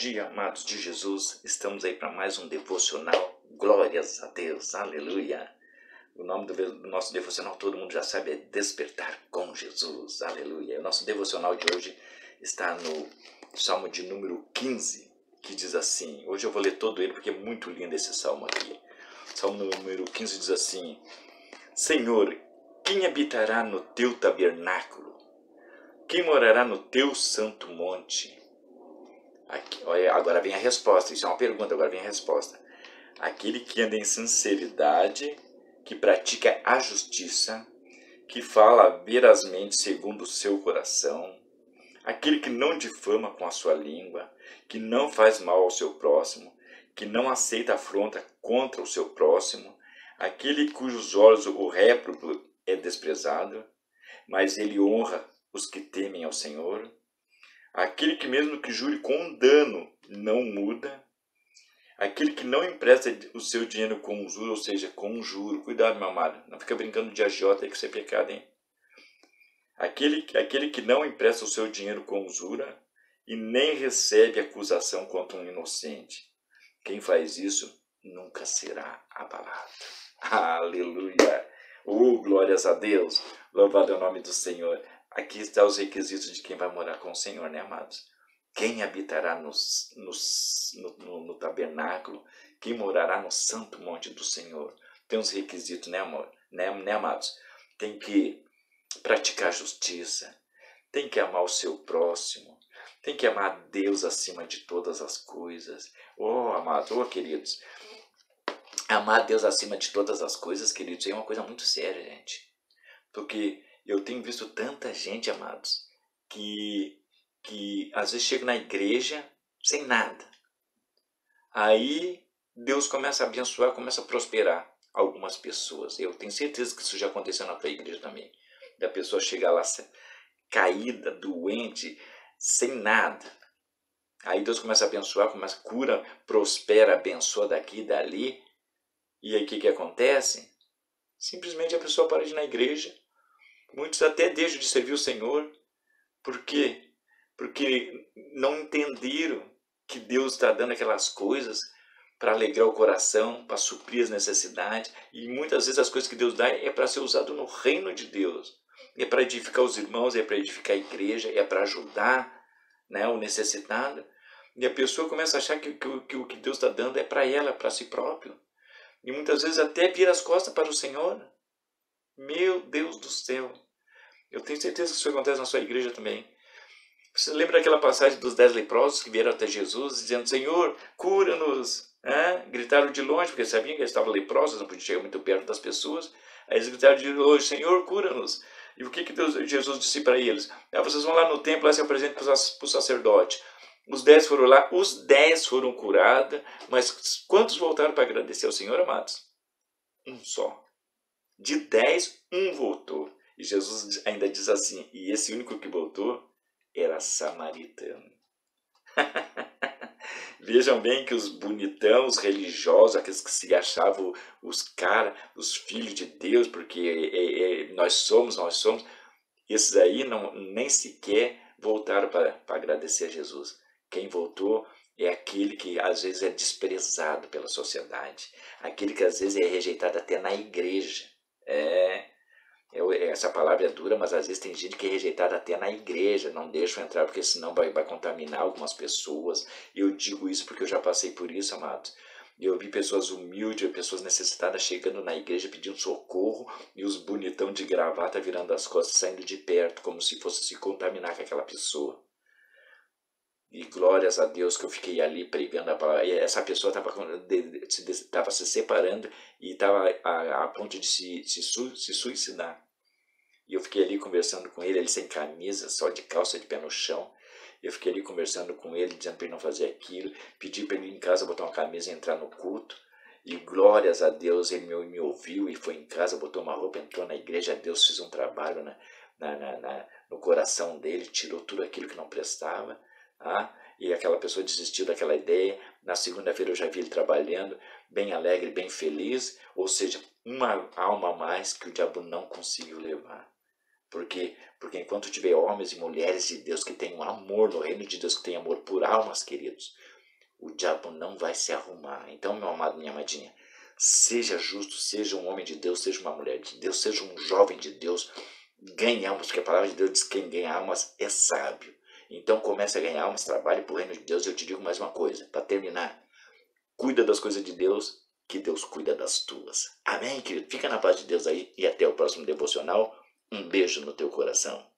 dia, amados de Jesus. Estamos aí para mais um devocional. Glórias a Deus, aleluia. O nome do nosso devocional, todo mundo já sabe, é Despertar com Jesus, aleluia. O nosso devocional de hoje está no Salmo de número 15, que diz assim. Hoje eu vou ler todo ele porque é muito lindo esse salmo aqui. Salmo número 15 diz assim: Senhor, quem habitará no teu tabernáculo? Quem morará no teu santo monte? Aqui, olha, agora vem a resposta. Isso é uma pergunta, agora vem a resposta. Aquele que anda em sinceridade, que pratica a justiça, que fala verazmente segundo o seu coração, aquele que não difama com a sua língua, que não faz mal ao seu próximo, que não aceita afronta contra o seu próximo, aquele cujos olhos o réprobo é desprezado, mas ele honra os que temem ao Senhor, aquele que mesmo que jure com dano não muda, aquele que não empresta o seu dinheiro com usura, ou seja, com juro. Cuidado, meu amado, não fica brincando de agiota aí que isso é pecado, hein? Aquele que não empresta o seu dinheiro com usura e nem recebe acusação contra um inocente. Quem faz isso nunca será abalado. Aleluia! Glórias a Deus! Louvado é o nome do Senhor. Aqui estão os requisitos de quem vai morar com o Senhor, né, amados? Quem habitará no tabernáculo? Quem morará no santo monte do Senhor? Tem uns requisitos, né, amor? Né, amados? Tem que praticar justiça, tem que amar o seu próximo, tem que amar a Deus acima de todas as coisas. Amados, queridos, amar a Deus acima de todas as coisas, queridos, é uma coisa muito séria, gente. Porque eu tenho visto tanta gente, amados, que às vezes chega na igreja sem nada. Aí Deus começa a abençoar, começa a prosperar algumas pessoas. Eu tenho certeza que isso já aconteceu na tua igreja também. Da pessoa chegar lá caída, doente, sem nada. Aí Deus começa a abençoar, cura, prospera, abençoa daqui e dali. E aí o que acontece? Simplesmente a pessoa para de ir na igreja. Muitos até deixam de servir o Senhor. Por quê? Porque não entenderam que Deus está dando aquelas coisas para alegrar o coração, para suprir as necessidades. E muitas vezes as coisas que Deus dá é para ser usado no reino de Deus. É para edificar os irmãos, é para edificar a igreja, é para ajudar, né, o necessitado. E a pessoa começa a achar que o que Deus está dando é para ela, para si próprio. E muitas vezes até vira as costas para o Senhor. Meu Deus do céu. Eu tenho certeza que isso acontece na sua igreja também. Você lembra daquela passagem dos 10 leprosos que vieram até Jesus dizendo: Senhor, cura-nos. Gritaram de longe, porque sabiam que eles estavam leprosos, não podiam chegar muito perto das pessoas. Aí eles gritaram de longe: Senhor, cura-nos. E o que Jesus disse para eles? Vocês vão lá no templo, lá se apresentem para o sacerdote. Os 10 foram lá, os 10 foram curados, mas quantos voltaram para agradecer ao Senhor, amados? Um só. De 10, um voltou. E Jesus ainda diz assim: e esse único que voltou era samaritano. Vejam bem que os bonitão, os religiosos, aqueles que se achavam os filhos de Deus, porque nós somos, esses aí nem sequer voltaram para agradecer a Jesus. Quem voltou é aquele que às vezes é desprezado pela sociedade, aquele que às vezes é rejeitado até na igreja. Essa palavra é dura, mas às vezes tem gente que é rejeitada até na igreja, não deixam entrar porque senão vai contaminar algumas pessoas. Eu digo isso porque eu já passei por isso, amados. Eu vi pessoas humildes, pessoas necessitadas chegando na igreja pedindo socorro e os bonitão de gravata virando as costas, saindo de perto, como se fosse se contaminar com aquela pessoa. E glórias a Deus que eu fiquei ali pregando a palavra. E essa pessoa estava se separando e estava a ponto de se suicidar. E eu fiquei ali conversando com ele sem camisa, só de calça, de pé no chão. Eu fiquei ali conversando com ele, dizendo para ele não fazer aquilo. Pedi para ele ir em casa botar uma camisa e entrar no culto. E glórias a Deus, ele me ouviu e foi em casa, botou uma roupa, entrou na igreja. Deus fez um trabalho no coração dele, tirou tudo aquilo que não prestava. E aquela pessoa desistiu daquela ideia. Na segunda-feira eu já vi ele trabalhando, bem alegre, bem feliz. Ou seja, uma alma a mais que o diabo não conseguiu levar. Porque enquanto tiver homens e mulheres de Deus que tenham amor no reino de Deus, que tem amor por almas, queridos, o diabo não vai se arrumar. Então, meu amado, minha amadinha, seja justo, seja um homem de Deus, seja uma mulher de Deus, seja um jovem de Deus. Ganhe almas, porque a palavra de Deus diz que quem ganha almas é sábio. Então comece a ganhar almas, trabalhe para o reino de Deus. Eu te digo mais uma coisa, para terminar. Cuida das coisas de Deus, que Deus cuida das tuas. Amém, querido? Fica na paz de Deus aí e até o próximo devocional. Um beijo no teu coração.